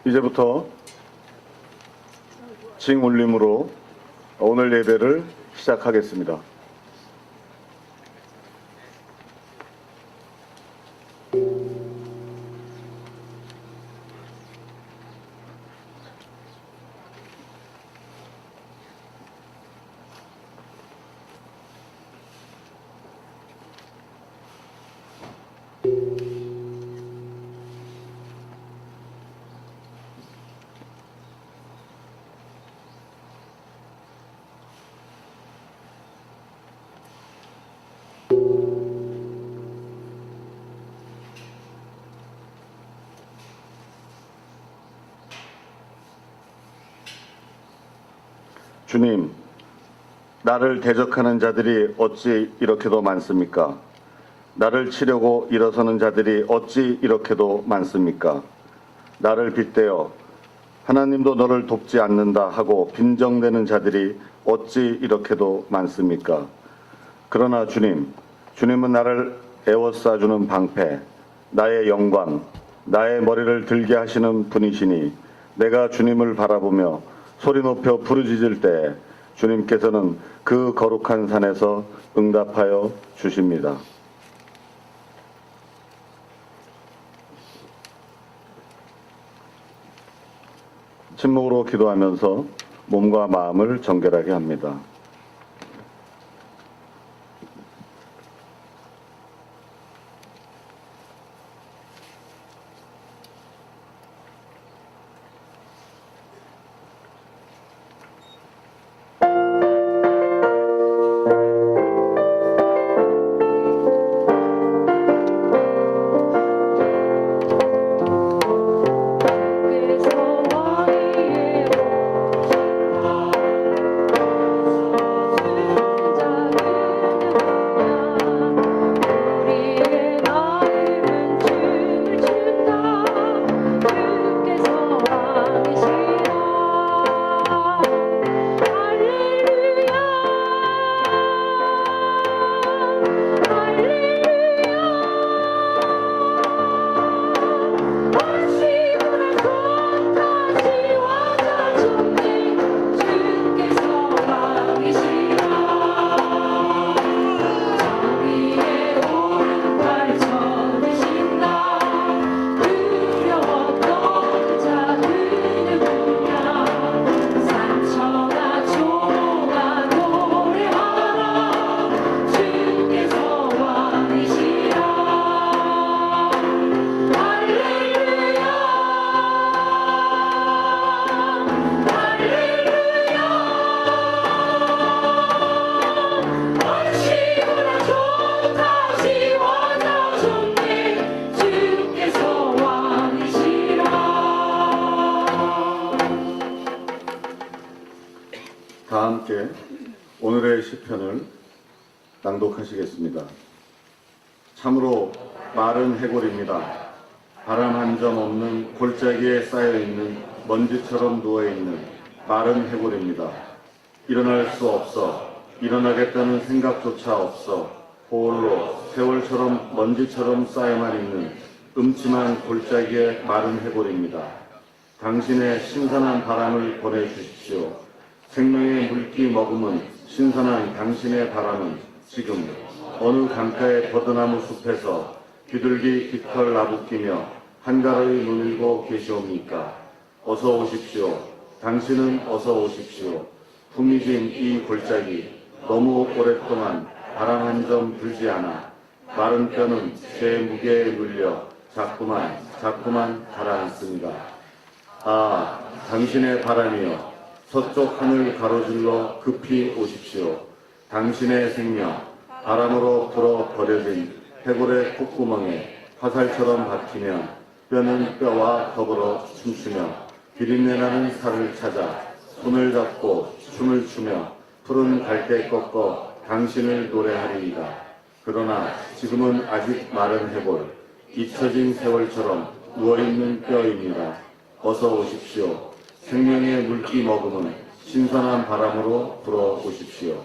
이제부터 징울림으로 오늘 예배를 시작하겠습니다. 주님, 나를 대적하는 자들이 어찌 이렇게도 많습니까? 나를 치려고 일어서는 자들이 어찌 이렇게도 많습니까? 나를 빗대어 하나님도 너를 돕지 않는다 하고 빈정대는 자들이 어찌 이렇게도 많습니까? 그러나 주님은 나를 에워싸주는 방패, 나의 영광, 나의 머리를 들게 하시는 분이시니 내가 주님을 바라보며 소리 높여 부르짖을 때 주님께서는 그 거룩한 산에서 응답하여 주십니다. 침묵으로 기도하면서 몸과 마음을 정결하게 합니다. 다 함께 오늘의 시편을 낭독하시겠습니다. 참으로 마른 해골입니다. 바람 한 점 없는 골짜기에 쌓여있는 먼지처럼 누워있는 마른 해골입니다. 일어날 수 없어 일어나겠다는 생각조차 없어 홀로 세월처럼 먼지처럼 쌓여만 있는 음침한 골짜기의 마른 해골입니다. 당신의 신선한 바람을 보내주십시오. 생명의 물기 머금은 신선한 당신의 바람은 지금 어느 강가의 버드나무 숲에서 비둘기 깃털 나부끼며 한가로이 눈일고 계시옵니까? 어서 오십시오. 당신은 어서 오십시오. 후미진 이 골짜기 너무 오랫동안 바람 한 점 불지 않아 마른 뼈는 제 무게에 눌려 자꾸만 가라앉습니다. 아, 당신의 바람이여 서쪽 하늘 가로질러 급히 오십시오. 당신의 생명 바람으로 불어 버려진 해골의 콧구멍에 화살처럼 박히면 뼈는 뼈와 더불어 춤추며 비린내나는 살을 찾아 손을 잡고 춤을 추며 푸른 갈대 꺾어 당신을 노래하리이다. 그러나 지금은 아직 마른 해골, 잊혀진 세월처럼 누워있는 뼈입니다. 어서 오십시오. 생명의 물기 머금은 신선한 바람으로 불어 오십시오.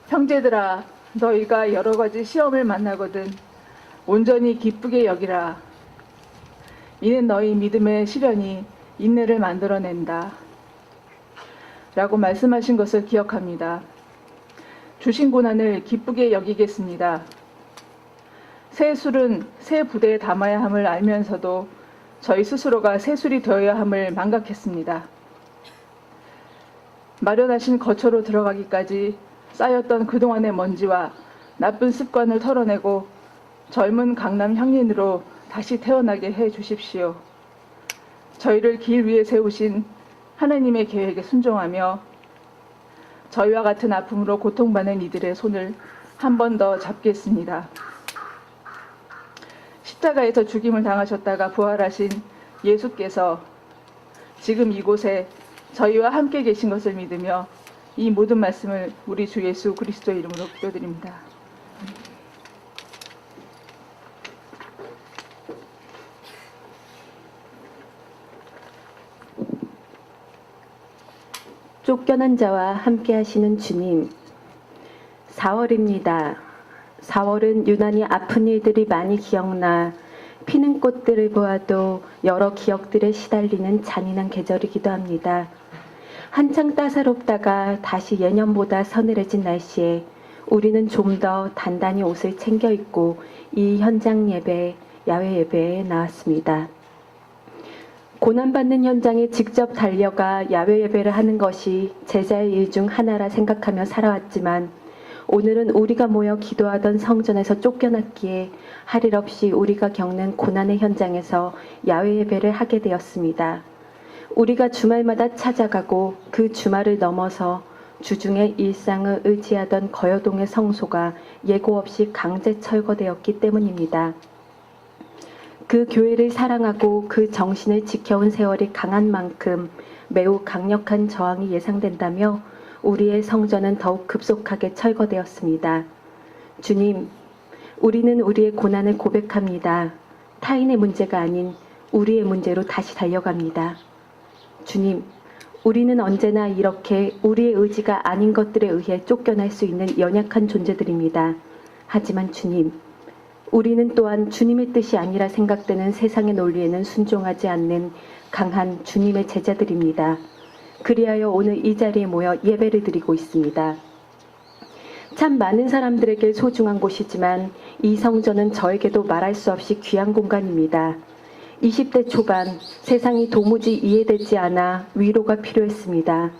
형제들아, 너희가 여러 가지 시험을 만나거든 온전히 기쁘게 여기라. 이는 너희 믿음의 시련이 인내를 만들어낸다. 라고 말씀하신 것을 기억합니다. 주신 고난을 기쁘게 여기겠습니다. 새 술은 새 부대에 담아야 함을 알면서도 저희 스스로가 새 술이 되어야 함을 망각했습니다. 마련하신 거처로 들어가기까지 쌓였던 그동안의 먼지와 나쁜 습관을 털어내고 젊은 강남 향린으로 다시 태어나게 해 주십시오. 저희를 길 위에 세우신 하나님의 계획에 순종하며 저희와 같은 아픔으로 고통받는 이들의 손을 한 번 더 잡겠습니다. 십자가에서 죽임을 당하셨다가 부활하신 예수께서 지금 이곳에 저희와 함께 계신 것을 믿으며 이 모든 말씀을 우리 주 예수 그리스도의 이름으로 기도드립니다. 쫓겨난 자와 함께 하시는 주님, 4월입니다. 4월은 유난히 아픈 일들이 많이 기억나 피는 꽃들을 보아도 여러 기억들에 시달리는 잔인한 계절이기도 합니다. 한창 따사롭다가 다시 예년보다 서늘해진 날씨에 우리는 좀 더 단단히 옷을 챙겨 입고 이 현장 예배, 야외 예배에 나왔습니다. 고난받는 현장에 직접 달려가 야외 예배를 하는 것이 제자의 일 중 하나라 생각하며 살아왔지만 오늘은 우리가 모여 기도하던 성전에서 쫓겨났기에 할 일 없이 우리가 겪는 고난의 현장에서 야외 예배를 하게 되었습니다. 우리가 주말마다 찾아가고 그 주말을 넘어서 주중의 일상을 의지하던 거여동의 성소가 예고 없이 강제 철거되었기 때문입니다. 그 교회를 사랑하고 그 정신을 지켜온 세월이 강한 만큼 매우 강력한 저항이 예상된다며 우리의 성전은 더욱 급속하게 철거되었습니다. 주님, 우리는 우리의 고난을 고백합니다. 타인의 문제가 아닌 우리의 문제로 다시 달려갑니다. 주님, 우리는 언제나 이렇게 우리의 의지가 아닌 것들에 의해 쫓겨날 수 있는 연약한 존재들입니다. 하지만 주님, 우리는 또한 주님의 뜻이 아니라 생각되는 세상의 논리에는 순종하지 않는 강한 주님의 제자들입니다. 그리하여 오늘 이 자리에 모여 예배를 드리고 있습니다. 참 많은 사람들에게 소중한 곳이지만 이 성전은 저에게도 말할 수 없이 귀한 공간입니다. 20대 초반 세상이 도무지 이해되지 않아 위로가 필요했습니다.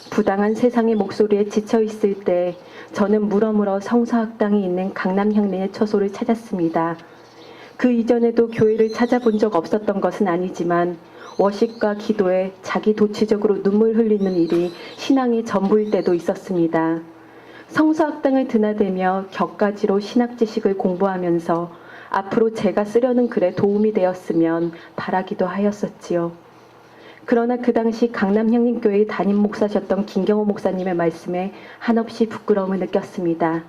부당한 세상의 목소리에 지쳐 있을 때 저는 물어물어 성서학당이 있는 강남 향린의 처소를 찾았습니다. 그 이전에도 교회를 찾아본 적 없었던 것은 아니지만 워십과 기도에 자기 도취적으로 눈물 흘리는 일이 신앙의 전부일 때도 있었습니다. 성서학당을 드나들며 격가지로 신학 지식을 공부하면서 앞으로 제가 쓰려는 글에 도움이 되었으면 바라기도 하였었지요. 그러나 그 당시 강남향림교회의 담임 목사셨던 김경호 목사님의 말씀에 한없이 부끄러움을 느꼈습니다.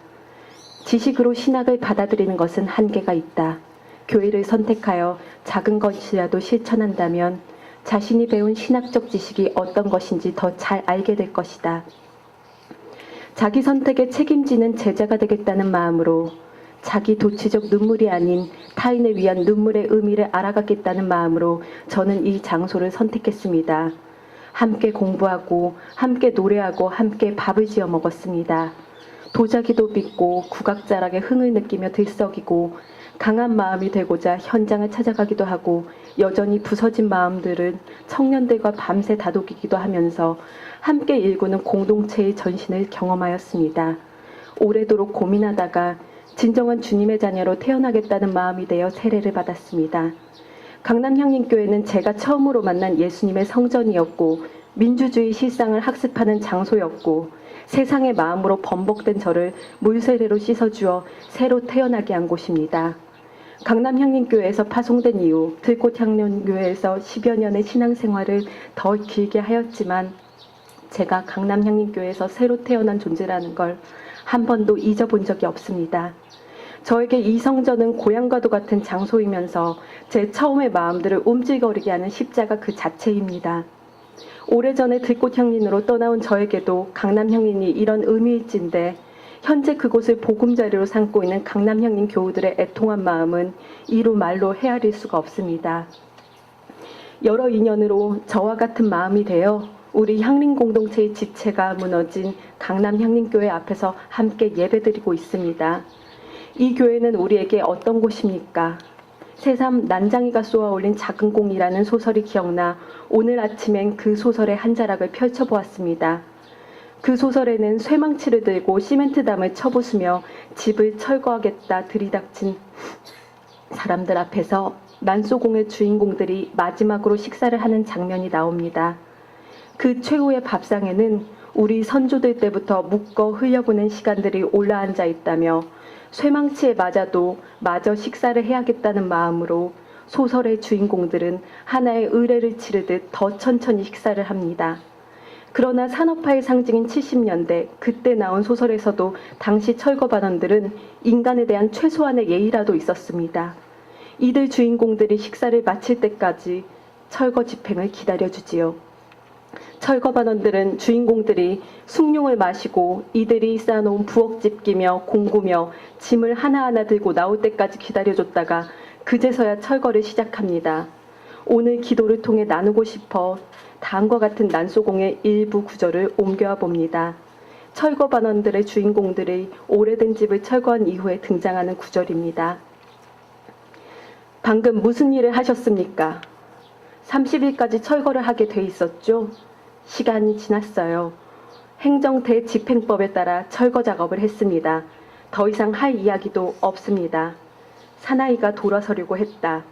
지식으로 신학을 받아들이는 것은 한계가 있다. 교회를 선택하여 작은 것이라도 실천한다면 자신이 배운 신학적 지식이 어떤 것인지 더 잘 알게 될 것이다. 자기 선택에 책임지는 제자가 되겠다는 마음으로 자기 도취적 눈물이 아닌 타인을 위한 눈물의 의미를 알아가겠다는 마음으로 저는 이 장소를 선택했습니다. 함께 공부하고 함께 노래하고 함께 밥을 지어 먹었습니다. 도자기도 빚고 국악자락에 흥을 느끼며 들썩이고 강한 마음이 되고자 현장을 찾아가기도 하고 여전히 부서진 마음들은 청년들과 밤새 다독이기도 하면서 함께 일구는 공동체의 전신을 경험하였습니다. 오래도록 고민하다가 진정한 주님의 자녀로 태어나겠다는 마음이 되어 세례를 받았습니다. 강남향림교회는 제가 처음으로 만난 예수님의 성전이었고 민주주의 실상을 학습하는 장소였고 세상의 마음으로 번복된 저를 물세례로 씻어주어 새로 태어나게 한 곳입니다. 강남향림교회에서 파송된 이후 들꽃향림교회에서 10여 년의 신앙생활을 더 길게 하였지만 제가 강남향림교회에서 새로 태어난 존재라는 걸 한 번도 잊어본 적이 없습니다. 저에게 이 성전은 고향과도 같은 장소이면서 제 처음의 마음들을 움찔거리게 하는 십자가 그 자체입니다. 오래전에 들꽃향린으로 떠나온 저에게도 강남향린이 이런 의미일진데 현재 그곳을 보금자리로 삼고 있는 강남 향림 교우들의 애통한 마음은 이루 말로 헤아릴 수가 없습니다. 여러 인연으로 저와 같은 마음이 되어 우리 향림 공동체의 지체가 무너진 강남 향림교회 앞에서 함께 예배드리고 있습니다. 이 교회는 우리에게 어떤 곳입니까? 새삼 난장이가 쏘아 올린 작은 공이라는 소설이 기억나 오늘 아침엔 그 소설의 한 자락을 펼쳐보았습니다. 그 소설에는 쇠망치를 들고 시멘트담을 쳐부수며 집을 철거하겠다 들이닥친 사람들 앞에서 난소공의 주인공들이 마지막으로 식사를 하는 장면이 나옵니다. 그 최후의 밥상에는 우리 선조들 때부터 묶어 흘려보낸 시간들이 올라앉아 있다며 쇠망치에 맞아도 마저 식사를 해야겠다는 마음으로 소설의 주인공들은 하나의 의례를 치르듯 더 천천히 식사를 합니다. 그러나 산업화의 상징인 70년대 그때 나온 소설에서도 당시 철거반원들은 인간에 대한 최소한의 예의라도 있었습니다. 이들 주인공들이 식사를 마칠 때까지 철거 집행을 기다려주지요. 철거반원들은 주인공들이 숭늉을 마시고 이들이 쌓아놓은 부엌집 끼며 공구며 짐을 하나하나 들고 나올 때까지 기다려줬다가 그제서야 철거를 시작합니다. 오늘 기도를 통해 나누고 싶어 다음과 같은 난소공의 일부 구절을 옮겨와 봅니다. 철거반원들의 주인공들이 오래된 집을 철거한 이후에 등장하는 구절입니다. 방금 무슨 일을 하셨습니까? 30일까지 철거를 하게 돼 있었죠? 시간이 지났어요. 행정대집행법에 따라 철거 작업을 했습니다. 더 이상 할 이야기도 없습니다. 사나이가 돌아서려고 했다.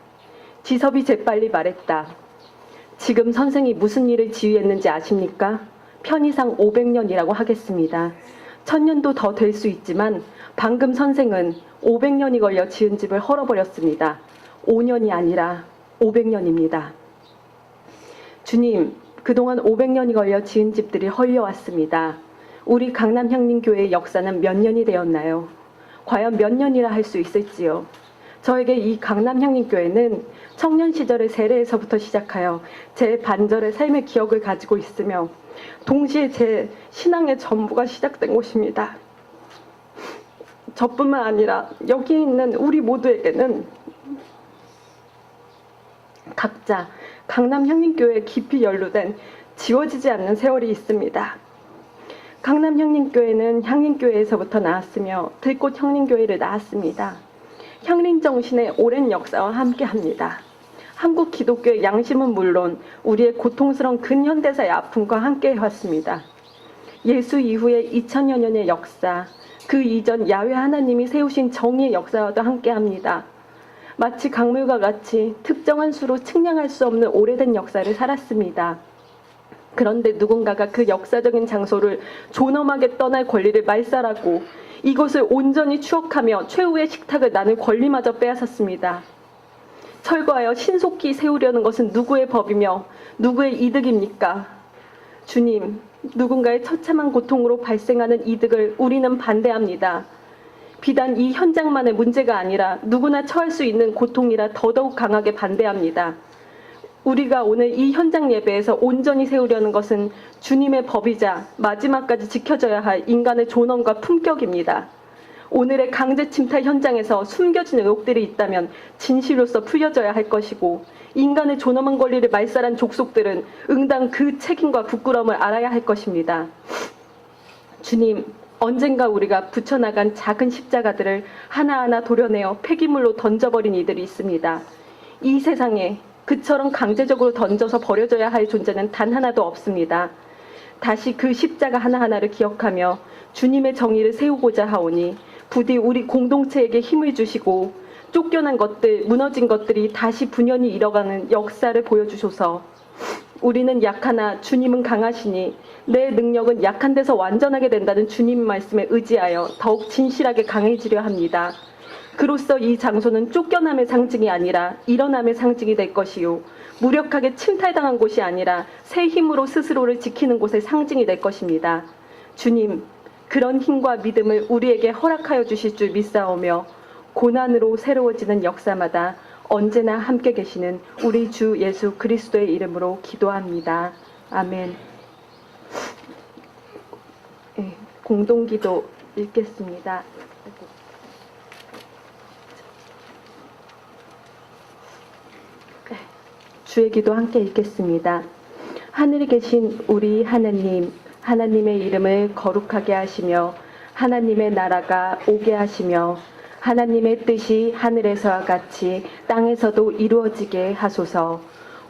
지섭이 재빨리 말했다. 지금 선생이 무슨 일을 지휘했는지 아십니까? 편의상 500년이라고 하겠습니다. 1000년도 더 될 수 있지만 방금 선생은 500년이 걸려 지은 집을 헐어버렸습니다. 5년이 아니라 500년입니다. 주님, 그동안 500년이 걸려 지은 집들이 헐려왔습니다. 우리 강남향림교회의 역사는 몇 년이 되었나요? 과연 몇 년이라 할 수 있을지요? 저에게 이 강남향림교회는 청년 시절의 세례에서부터 시작하여 제 반절의 삶의 기억을 가지고 있으며 동시에 제 신앙의 전부가 시작된 곳입니다. 저뿐만 아니라 여기 있는 우리 모두에게는 각자 강남향림교회에 깊이 연루된 지워지지 않는 세월이 있습니다. 강남향림교회는 향림교회에서부터 나왔으며 들꽃 향림교회를 낳았습니다. 향림정신의 오랜 역사와 함께합니다. 한국 기독교의 양심은 물론 우리의 고통스러운 근현대사의 아픔과 함께해왔습니다. 예수 이후의 2000여 년의 역사, 그 이전 야훼 하나님이 세우신 정의의 역사와도 함께합니다. 마치 강물과 같이 특정한 수로 측량할 수 없는 오래된 역사를 살았습니다. 그런데 누군가가 그 역사적인 장소를 존엄하게 떠날 권리를 말살하고 이곳을 온전히 추억하며 최후의 식탁을 나눌 권리마저 빼앗았습니다. 철거하여 신속히 세우려는 것은 누구의 법이며 누구의 이득입니까? 주님, 누군가의 처참한 고통으로 발생하는 이득을 우리는 반대합니다. 비단 이 현장만의 문제가 아니라 누구나 처할 수 있는 고통이라 더더욱 강하게 반대합니다. 우리가 오늘 이 현장 예배에서 온전히 세우려는 것은 주님의 법이자 마지막까지 지켜져야 할 인간의 존엄과 품격입니다. 오늘의 강제 침탈 현장에서 숨겨진 의혹들이 있다면 진실로서 풀려져야 할 것이고 인간의 존엄한 권리를 말살한 족속들은 응당 그 책임과 부끄러움을 알아야 할 것입니다. 주님, 언젠가 우리가 붙여나간 작은 십자가들을 하나하나 도려내어 폐기물로 던져버린 이들이 있습니다. 이 세상에 그처럼 강제적으로 던져서 버려져야 할 존재는 단 하나도 없습니다. 다시 그 십자가 하나하나를 기억하며 주님의 정의를 세우고자 하오니 부디 우리 공동체에게 힘을 주시고 쫓겨난 것들, 무너진 것들이 다시 분연히 일어가는 역사를 보여주소서. 우리는 약하나 주님은 강하시니 내 능력은 약한 데서 완전하게 된다는 주님 말씀에 의지하여 더욱 진실하게 강해지려 합니다. 그로써 이 장소는 쫓겨남의 상징이 아니라 일어남의 상징이 될 것이요 무력하게 침탈당한 곳이 아니라 새 힘으로 스스로를 지키는 곳의 상징이 될 것입니다. 주님, 그런 힘과 믿음을 우리에게 허락하여 주실 줄 믿사오며 고난으로 새로워지는 역사마다 언제나 함께 계시는 우리 주 예수 그리스도의 이름으로 기도합니다. 아멘. 공동기도 읽겠습니다. 주의 기도 함께 읽겠습니다. 하늘에 계신 우리 하나님, 하나님의 이름을 거룩하게 하시며 하나님의 나라가 오게 하시며 하나님의 뜻이 하늘에서와 같이 땅에서도 이루어지게 하소서.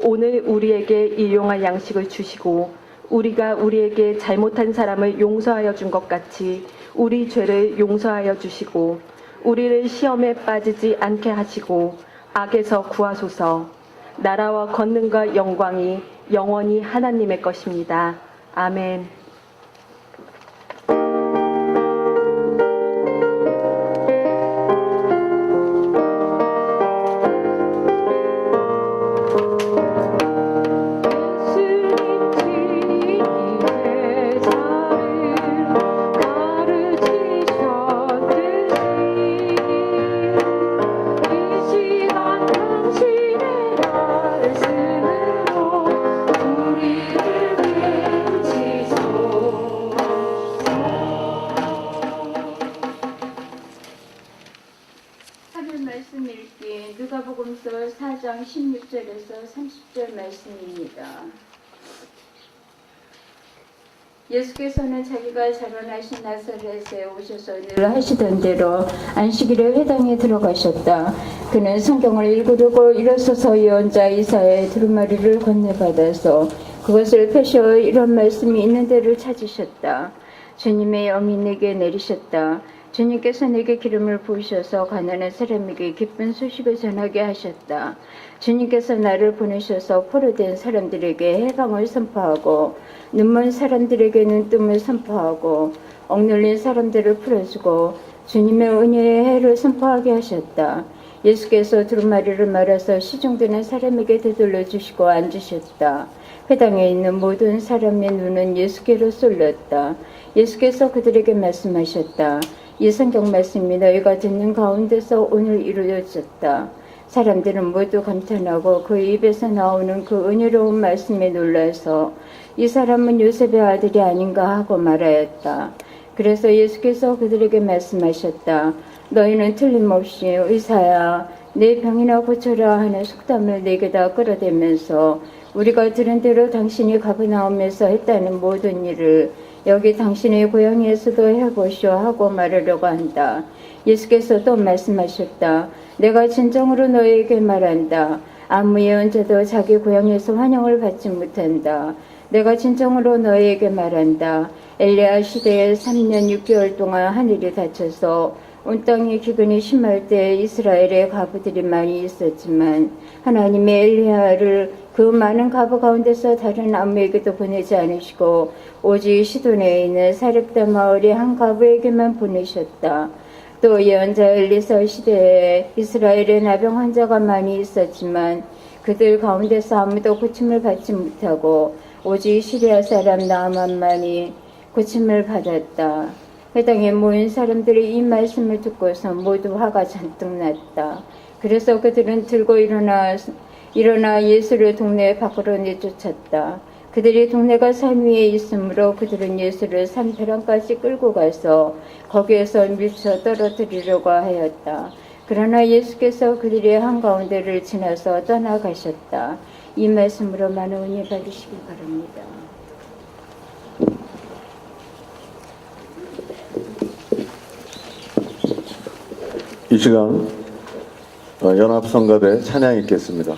오늘 우리에게 일용할 양식을 주시고 우리가 우리에게 잘못한 사람을 용서하여 준 것 같이 우리 죄를 용서하여 주시고 우리를 시험에 빠지지 않게 하시고 악에서 구하소서. 나라와 권능과 영광이 영원히 하나님의 것입니다. 아멘. 하늘 말씀 읽기 누가복음서 4장 16절에서 30절 말씀입니다. 예수께서는 자기가 자라나신 나사렛에 오셔서 늘 하시던 대로 안식일에 회당에 들어가셨다. 그는 성경을 읽으려고 일어서서 예언자 이사야의 두루마리를 건네받아서 그것을 펴시어 이런 말씀이 있는 데를 찾으셨다. 주님의 영이 내게 내리셨다. 주님께서 내게 기름을 부으셔서 가난한 사람에게 기쁜 소식을 전하게 하셨다. 주님께서 나를 보내셔서 포로된 사람들에게 해방을 선포하고 눈먼 사람들에게 눈뜸을 선포하고 억눌린 사람들을 풀어주고 주님의 은혜의 해를 선포하게 하셨다. 예수께서 두루마리를 말아서 시중드는 사람에게 되돌려 주시고 앉으셨다. 회당에 있는 모든 사람의 눈은 예수께로 쏠렸다. 예수께서 그들에게 말씀하셨다. 이 성경 말씀이 너희가 듣는 가운데서 오늘 이루어졌다. 사람들은 모두 감탄하고 그 입에서 나오는 그 은혜로운 말씀에 놀라서 이 사람은 요셉의 아들이 아닌가 하고 말하였다. 그래서 예수께서 그들에게 말씀하셨다. 너희는 틀림없이 의사야 내 병이나 고쳐라 하는 속담을 내게다 끌어대면서 우리가 들은 대로 당신이 가버나움에서 했다는 모든 일을 여기 당신의 고향에서도 해보시오 하고 말하려고 한다. 예수께서 또 말씀하셨다. 내가 진정으로 너희에게 말한다. 아무 예언자도 자기 고향에서 환영을 받지 못한다. 내가 진정으로 너희에게 말한다. 엘리야 시대에 3년 6개월 동안 하늘이 닫혀서 온 땅의 기근이 심할 때 이스라엘에 과부들이 많이 있었지만 하나님의 엘리야를 그 많은 과부 가운데서 다른 아무에게도 보내지 않으시고 오직 시돈에 있는 사렙다 마을의 한 과부에게만 보내셨다. 또 예언자 엘리사 시대에 이스라엘에 나병 환자가 많이 있었지만 그들 가운데서 아무도 고침을 받지 못하고 오직 시리아 사람 나아만만이 고침을 받았다. 회당에 모인 사람들이 이 말씀을 듣고서 모두 화가 잔뜩 났다. 그래서 그들은 들고 일어나 예수를 동네 밖으로 내쫓았다. 그들이 동네가 산 위에 있으므로 그들은 예수를 산벼랑까지 끌고 가서 거기에서 밀쳐 떨어뜨리려고 하였다. 그러나 예수께서 그들의 한가운데를 지나서 떠나가셨다. 이 말씀으로 많은 은혜 받으시기 바랍니다. 이 시간 연합성가대 찬양 있겠습니다.